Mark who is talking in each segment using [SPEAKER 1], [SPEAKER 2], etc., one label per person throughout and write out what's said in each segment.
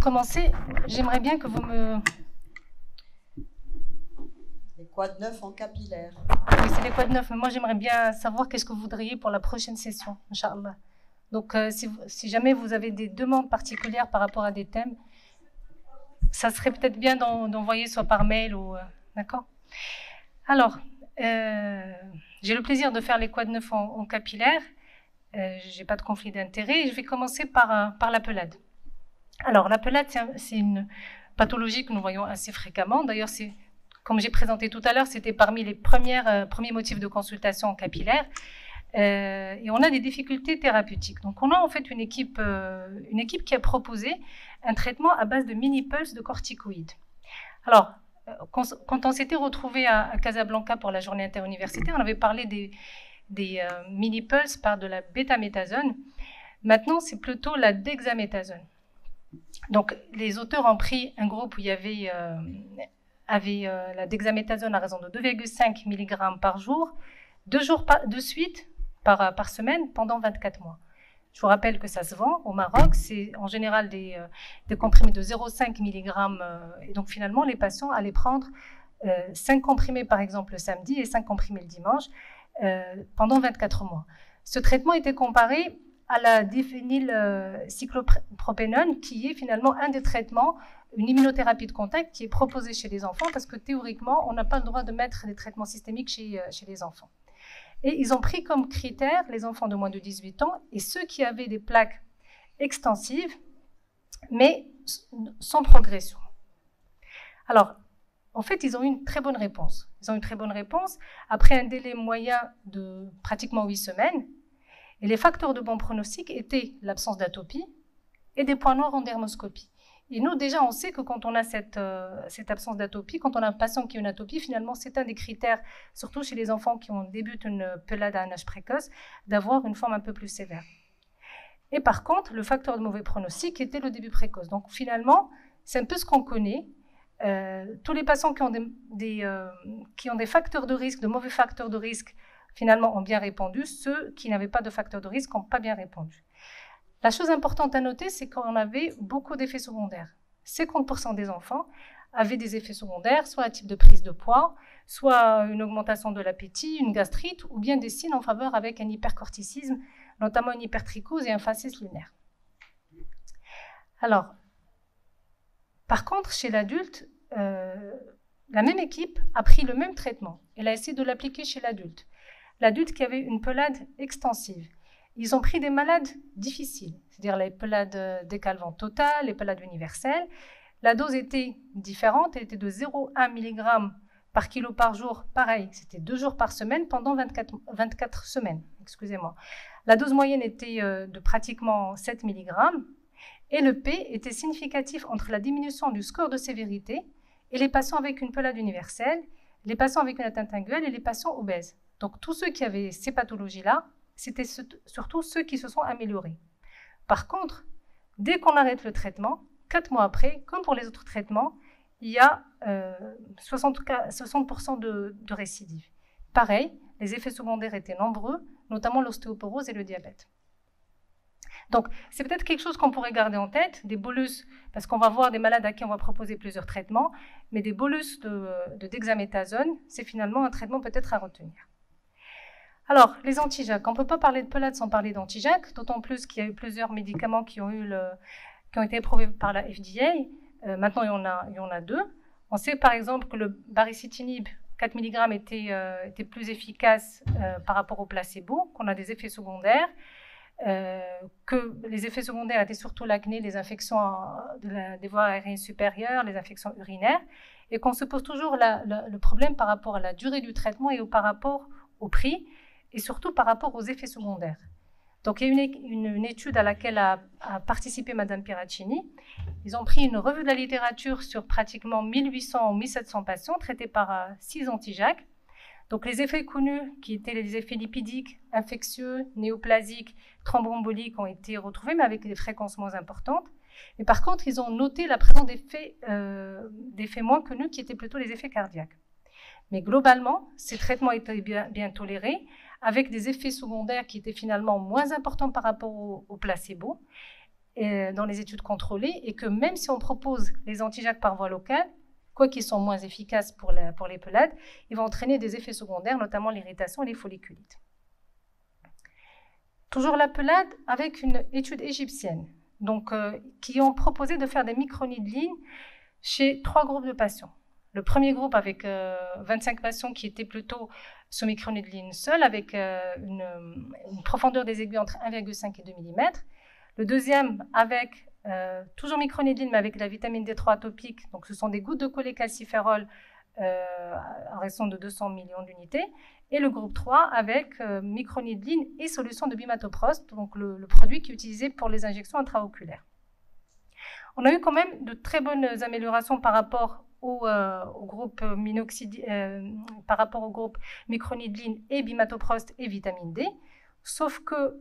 [SPEAKER 1] commencer, j'aimerais bien que vous me...
[SPEAKER 2] Les quads neufs en capillaire.
[SPEAKER 1] Oui, c'est les quads neufs, mais moi j'aimerais bien savoir qu'est-ce que vous voudriez pour la prochaine session, Inch'Allah. Donc si jamais vous avez des demandes particulières par rapport à des thèmes, ça serait peut-être bien d'envoyer soit par mail ou... d'accord. Alors, j'ai le plaisir de faire les quads neufs en capillaire. Je n'ai pas de conflit d'intérêt. Je vais commencer par la pelade. Alors, la pelade, c'est une pathologie que nous voyons assez fréquemment. D'ailleurs, comme j'ai présenté tout à l'heure, c'était parmi les premiers motifs de consultation en capillaire. Et on a des difficultés thérapeutiques. Donc, on a en fait une équipe qui a proposé un traitement à base de mini-pulses de corticoïdes. Alors, quand on s'était retrouvé à Casablanca pour la journée interuniversitaire, on avait parlé des mini-pulses par de la bêta-méthasone. Maintenant, c'est plutôt la dexaméthasone. Donc, les auteurs ont pris un groupe où il y avait la dexaméthasone à raison de 2,5 mg par jour, 2 jours de suite par semaine pendant 24 mois. Je vous rappelle que ça se vend au Maroc, c'est en général des comprimés de 0,5 mg. Et donc finalement, les patients allaient prendre 5 comprimés par exemple le samedi et 5 comprimés le dimanche pendant 24 mois. Ce traitement était comparé à la diphénylcyclopropénone, qui est finalement un des traitements, une immunothérapie de contact qui est proposée chez les enfants, parce que théoriquement, on n'a pas le droit de mettre des traitements systémiques chez les enfants. Et ils ont pris comme critère les enfants de moins de 18 ans et ceux qui avaient des plaques extensives, mais sans progression. Alors, en fait, ils ont eu une très bonne réponse. Ils ont eu une très bonne réponse après un délai moyen de pratiquement 8 semaines. Et les facteurs de bon pronostic étaient l'absence d'atopie et des points noirs en dermoscopie. Et nous, déjà, on sait que quand on a cette absence d'atopie, quand on a un patient qui a une atopie, finalement, c'est un des critères, surtout chez les enfants qui débutent une pelade à un âge précoce, d'avoir une forme un peu plus sévère. Et par contre, le facteur de mauvais pronostic était le début précoce. Donc finalement, c'est un peu ce qu'on connaît. Tous les patients qui ont des facteurs de risque, de mauvais facteurs de risque, finalement, ont bien répondu. Ceux qui n'avaient pas de facteurs de risque n'ont pas bien répondu. La chose importante à noter, c'est qu'on avait beaucoup d'effets secondaires. 50% des enfants avaient des effets secondaires, soit un type de prise de poids, soit une augmentation de l'appétit, une gastrite, ou bien des signes en faveur avec un hypercorticisme, notamment une hypertrichose et un fascisme lunaire. Alors, par contre, chez l'adulte, la même équipe a pris le même traitement. Elle a essayé de l'appliquer chez l'adulte. L'adulte qui avait une pelade extensive. Ils ont pris des malades difficiles, c'est-à-dire les pelades décalvantes totales, les pelades universelles. La dose était différente, elle était de 0,1 mg par kilo par jour. Pareil, c'était 2 jours par semaine pendant 24 semaines. Excusez-moi. La dose moyenne était de pratiquement 7 mg et le P était significatif entre la diminution du score de sévérité et les patients avec une pelade universelle, les patients avec une atteinte linguale et les patients obèses. Donc tous ceux qui avaient ces pathologies-là, c'était surtout ceux qui se sont améliorés. Par contre, dès qu'on arrête le traitement, 4 mois après, comme pour les autres traitements, il y a 60% de récidive. Pareil, les effets secondaires étaient nombreux, notamment l'ostéoporose et le diabète. Donc, c'est peut-être quelque chose qu'on pourrait garder en tête, des bolus, parce qu'on va voir des malades à qui on va proposer plusieurs traitements, mais des bolus de dexaméthasone, c'est finalement un traitement peut-être à retenir. Alors, les anti-JAK, on ne peut pas parler de pelade sans parler d'anti-JAK, d'autant plus qu'il y a eu plusieurs médicaments qui ont été approuvés par la FDA. Maintenant, il y en a 2. On sait par exemple que le baricitinib 4 mg était plus efficace par rapport au placebo, qu'on a des effets secondaires, que les effets secondaires étaient surtout l'acné, les infections des voies aériennes supérieures, les infections urinaires, et qu'on se pose toujours le problème par rapport à la durée du traitement et par rapport au prix, et surtout par rapport aux effets secondaires. Donc, il y a une étude à laquelle a participé Madame Pieraccini. Ils ont pris une revue de la littérature sur pratiquement 1800 ou 1700 patients traités par 6 anti-JAK. Donc, les effets connus, qui étaient les effets lipidiques, infectieux, néoplasiques, thromboemboliques, ont été retrouvés, mais avec des fréquences moins importantes. Mais par contre, ils ont noté la présence d'effets moins connus, qui étaient plutôt les effets cardiaques. Mais globalement, ces traitements étaient bien tolérés, avec des effets secondaires qui étaient finalement moins importants par rapport au placebo. dans les études contrôlées, et que même si on propose les anti-JAK par voie locale, quoiqu'ils sont moins efficaces pour les pelades, ils vont entraîner des effets secondaires, notamment l'irritation et les folliculites. Toujours la pelade avec une étude égyptienne, donc, qui ont proposé de faire des micronidilines chez 3 groupes de patients. Le premier groupe avec 25 patients qui étaient plutôt sous micronidiline seule, avec une profondeur des aiguilles entre 1,5 et 2 mm. Le deuxième avec toujours micronidiline, mais avec la vitamine D3 atopique, donc ce sont des gouttes de cholécalciférol à raison de 200 millions d'unités. Et le groupe 3 avec micronidiline et solution de bimatoprost, donc le produit qui est utilisé pour les injections intraoculaires. On a eu quand même de très bonnes améliorations par rapport au groupe par rapport au groupe micronidiline et bimatoprost et vitamine D, sauf que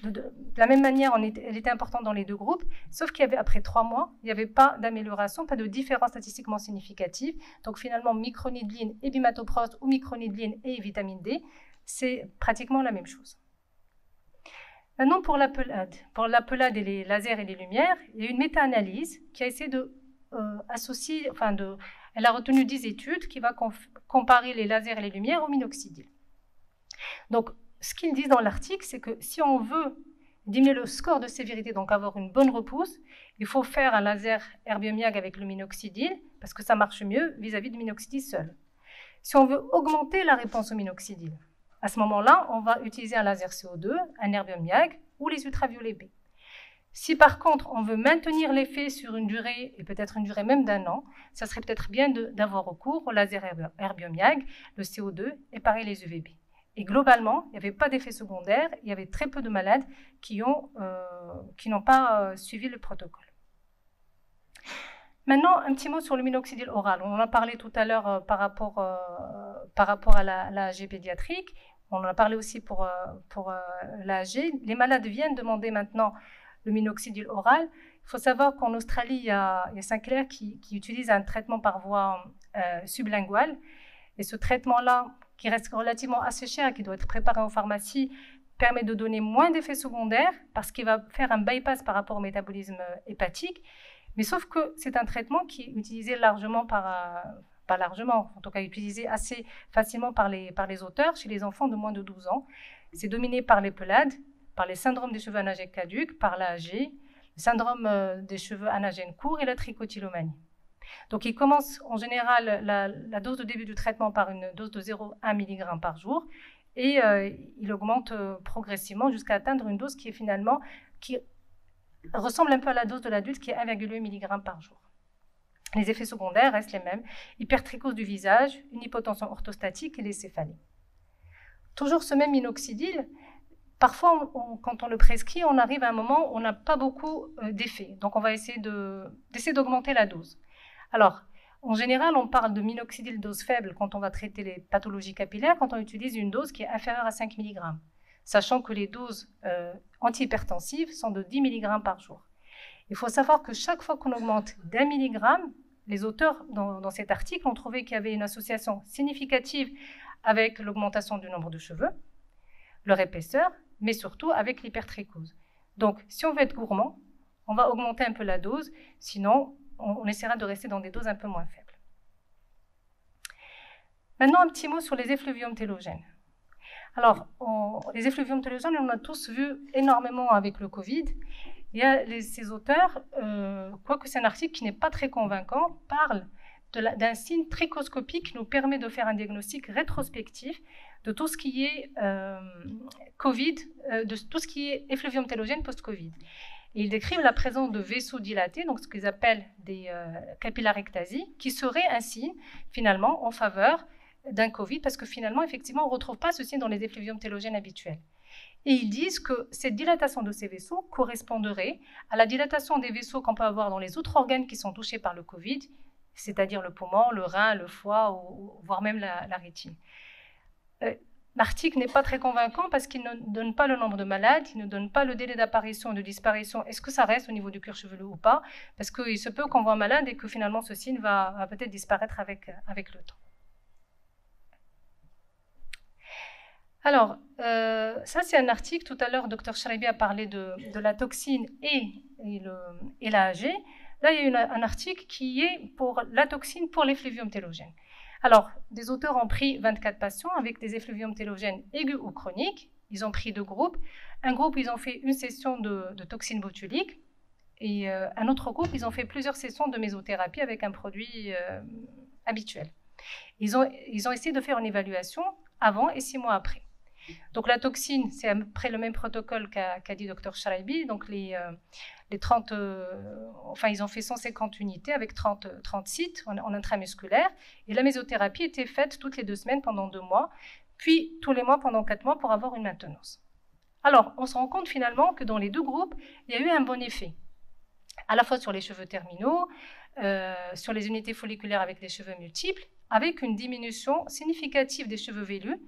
[SPEAKER 1] de la même manière, elle était importante dans les 2 groupes, sauf qu'il y avait, après 3 mois, il n'y avait pas d'amélioration, pas de différence statistiquement significative. Donc finalement, micronidiline et bimatoprost ou micronidiline et vitamine D, c'est pratiquement la même chose. Maintenant, pour la pelade et les lasers et les lumières, il y a une méta-analyse qui a essayé de associer, elle a retenu 10 études qui va comparer les lasers et les lumières au minoxidil. Donc, ce qu'ils disent dans l'article, c'est que si on veut diminuer le score de sévérité, donc avoir une bonne repousse, il faut faire un laser Herbiomiag avec le minoxidil, parce que ça marche mieux vis-à-vis du minoxidil seul. Si on veut augmenter la réponse au minoxidil, à ce moment-là, on va utiliser un laser CO2, un Herbiomiag ou les ultraviolets B. Si par contre, on veut maintenir l'effet sur une durée, et peut-être une durée même d'1 an, ça serait peut-être bien d'avoir recours au laser Herbiomiag, le CO2 et pareil les UVB. Et globalement, il n'y avait pas d'effet secondaire, il y avait très peu de malades qui n'ont pas suivi le protocole. Maintenant, un petit mot sur le minoxidil oral. On en a parlé tout à l'heure par rapport à l'AG pédiatrique. On en a parlé aussi pour l'AG. Les malades viennent demander maintenant le minoxidil oral. Il faut savoir qu'en Australie, il y a Sinclair qui utilise un traitement par voie sublinguale. Et ce traitement-là, qui reste relativement assez cher et qui doit être préparé en pharmacie, permet de donner moins d'effets secondaires parce qu'il va faire un bypass par rapport au métabolisme hépatique. Mais sauf que c'est un traitement qui est utilisé largement pas largement, en tout cas utilisé assez facilement par les auteurs chez les enfants de moins de 12 ans. C'est dominé par les pelades, par les syndromes des cheveux anagènes caducs, par l'AG, le syndrome des cheveux anagènes courts et la trichotillomanie. Donc, il commence en général la dose de début du traitement par une dose de 0,1 mg par jour et il augmente progressivement jusqu'à atteindre une dose qui ressemble un peu à la dose de l'adulte qui est 1,8 mg par jour. Les effets secondaires restent les mêmes, hypertrichose du visage, une hypotension orthostatique et les céphalées. Toujours ce même minoxidil, parfois quand on le prescrit, on arrive à un moment où on n'a pas beaucoup d'effets. Donc on va essayer d'augmenter la dose. Alors, en général, on parle de minoxidil dose faible quand on va traiter les pathologies capillaires, quand on utilise une dose qui est inférieure à 5 mg, sachant que les doses antihypertensives sont de 10 mg par jour. Il faut savoir que chaque fois qu'on augmente d'1 milligramme, les auteurs dans cet article ont trouvé qu'il y avait une association significative avec l'augmentation du nombre de cheveux, leur épaisseur, mais surtout avec l'hypertrichose. Donc, si on veut être gourmand, on va augmenter un peu la dose, sinon on essaiera de rester dans des doses un peu moins faibles. Maintenant, un petit mot sur les effluviums télogènes. Alors, les effluviums télogènes, on a tous vu énormément avec le Covid. Il y a ces auteurs, quoique c'est un article qui n'est pas très convaincant, parlent d'un signe trichoscopique qui nous permet de faire un diagnostic rétrospectif de tout ce qui est Covid, de tout ce qui est effluvium télogène post-Covid. Et ils décrivent la présence de vaisseaux dilatés, donc ce qu'ils appellent des capillarrectasies, qui seraient un signe, finalement, en faveur d'un Covid, parce que finalement, effectivement, on ne retrouve pas ce signe dans les effluviums télogènes habituels. Et ils disent que cette dilatation de ces vaisseaux correspondrait à la dilatation des vaisseaux qu'on peut avoir dans les autres organes qui sont touchés par le Covid, c'est-à-dire le poumon, le rein, le foie, voire même la rétine. L'article n'est pas très convaincant parce qu'il ne donne pas le nombre de malades, il ne donne pas le délai d'apparition et de disparition. Est-ce que ça reste au niveau du cuir chevelu ou pas? Parce qu'il se peut qu'on voit un malade et que finalement ce signe va peut-être disparaître avec le temps. Alors, ça c'est un article, tout à l'heure, Dr Charibi a parlé de la toxine et l'AAG. Là, il y a un article qui est pour la toxine pour l'effluvium télogène. Alors, des auteurs ont pris 24 patients avec des effluviums télogènes aigus ou chroniques. Ils ont pris deux groupes. Un groupe, ils ont fait une session de toxine botulique et un autre groupe, ils ont fait plusieurs sessions de mésothérapie avec un produit habituel. Ils ont essayé de faire une évaluation avant et 6 mois après. Donc la toxine, c'est après le même protocole qu'a dit Dr Charibi. Donc les 30, enfin ils ont fait 150 unités avec 30 sites en intramusculaire. Et la mésothérapie était faite toutes les 2 semaines pendant 2 mois, puis tous les mois pendant 4 mois pour avoir une maintenance. Alors on se rend compte finalement que dans les deux groupes, il y a eu un bon effet, à la fois sur les cheveux terminaux, sur les unités folliculaires avec les cheveux multiples, avec une diminution significative des cheveux vélus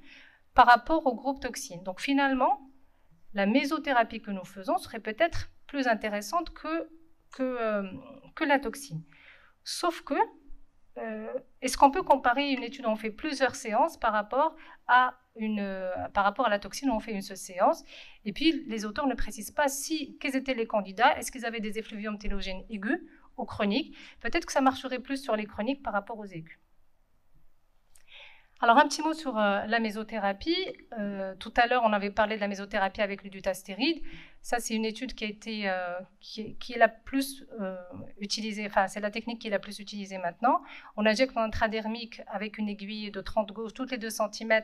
[SPEAKER 1] par rapport au groupe toxine. Donc finalement, la mésothérapie que nous faisons serait peut-être plus intéressante que la toxine. Sauf que, est-ce qu'on peut comparer une étude où on fait plusieurs séances par rapport à la toxine où on fait une seule séance? Et puis, les auteurs ne précisent pas quels étaient les candidats. Est-ce qu'ils avaient des effluviums télogènes aigus ou chroniques? Peut-être que ça marcherait plus sur les chroniques par rapport aux aigus. Alors, un petit mot sur la mésothérapie. Tout à l'heure, on avait parlé de la mésothérapie avec le dutastéride. Ça, c'est une étude qui est la plus utilisée, enfin, c'est la technique qui est la plus utilisée maintenant. On injecte en intradermique avec une aiguille de 30 gauges toutes les 2 cm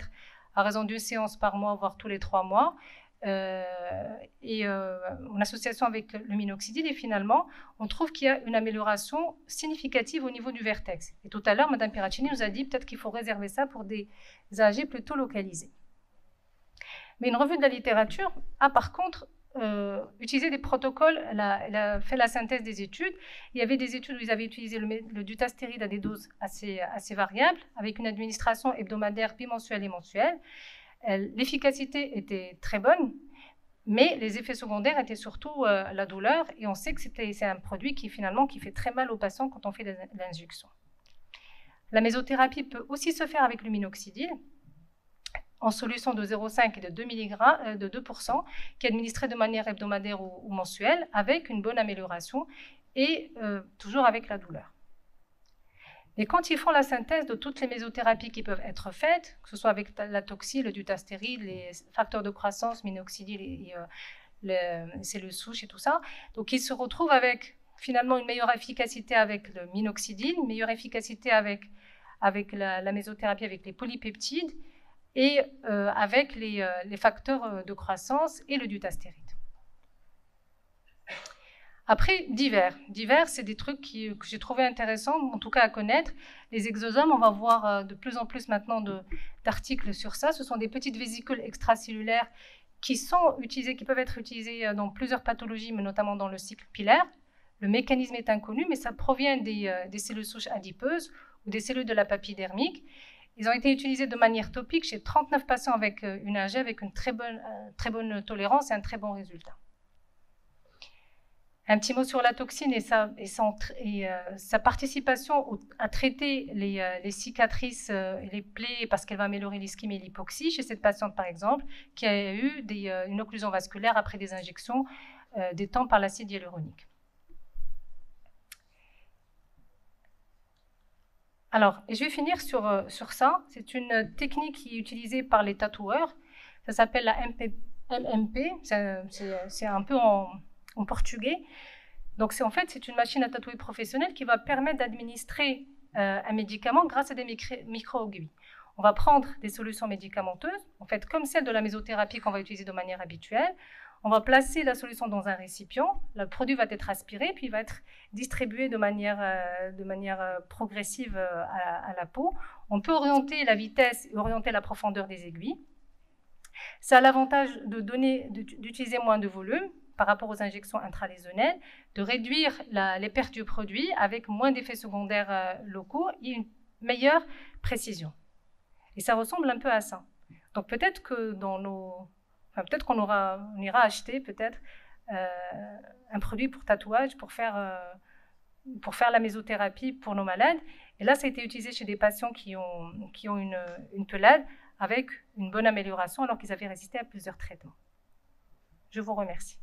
[SPEAKER 1] à raison d'une séance par mois, voire tous les 3 mois. En association avec le minoxidil, et finalement, on trouve qu'il y a une amélioration significative au niveau du vertex. Et tout à l'heure, Mme Piracini nous a dit peut-être qu'il faut réserver ça pour des AG plutôt localisés. Mais une revue de la littérature a par contre utilisé des protocoles, elle a fait la synthèse des études. Il y avait des études où ils avaient utilisé le dutastéride à des doses assez variables, avec une administration hebdomadaire, bimensuelle et mensuelle. L'efficacité était très bonne, mais les effets secondaires étaient surtout la douleur, et on sait que c'est un produit qui fait très mal aux patients quand on fait l'injection. La mésothérapie peut aussi se faire avec le minoxidil en solution de 0,5 et de 2 mg, de 2%, qui est administré de manière hebdomadaire ou mensuelle, avec une bonne amélioration et toujours avec la douleur. Et quand ils font la synthèse de toutes les mésothérapies qui peuvent être faites, que ce soit avec la toxine, le dutastéride, les facteurs de croissance, minoxidil et les cellules souches et tout ça, donc ils se retrouvent avec finalement une meilleure efficacité avec le minoxidil, une meilleure efficacité avec la mésothérapie avec les polypeptides et avec les facteurs de croissance et le dutastéride. Après, divers, c'est des trucs que j'ai trouvé intéressants, en tout cas à connaître. Les exosomes, on va voir de plus en plus maintenant d'articles sur ça. Ce sont des petites vésicules extracellulaires qui peuvent être utilisées dans plusieurs pathologies, mais notamment dans le cycle pilaire. Le mécanisme est inconnu, mais ça provient des cellules souches adipeuses ou des cellules de la papille dermique. Ils ont été utilisés de manière topique chez 39 patients avec une AG, avec une très bonne tolérance et un très bon résultat. Un petit mot sur la toxine et sa participation à traiter les cicatrices et les plaies parce qu'elle va améliorer l'ischémie et l'hypoxie chez cette patiente par exemple qui a eu une occlusion vasculaire après des injections des temps par l'acide hyaluronique. Alors, et je vais finir sur ça. C'est une technique qui est utilisée par les tatoueurs. Ça s'appelle la MMP. C'est un peu en portugais. Donc, c'est une machine à tatouer professionnelle qui va permettre d'administrer un médicament grâce à des micro-aiguilles. On va prendre des solutions médicamenteuses, en fait, comme celle de la mésothérapie qu'on va utiliser de manière habituelle. On va placer la solution dans un récipient, le produit va être aspiré, puis il va être distribué de manière progressive à la peau. On peut orienter la vitesse et orienter la profondeur des aiguilles. Ça a l'avantage d'utiliser moins de volume par rapport aux injections intralésionnelles, de réduire les pertes du produit avec moins d'effets secondaires locaux et une meilleure précision. Et ça ressemble un peu à ça. Donc peut-être que peut-être qu'on ira acheter un produit pour tatouage, pour faire la mésothérapie pour nos malades. Et là, ça a été utilisé chez des patients qui ont une pelade avec une bonne amélioration alors qu'ils avaient résisté à plusieurs traitements. Je vous remercie.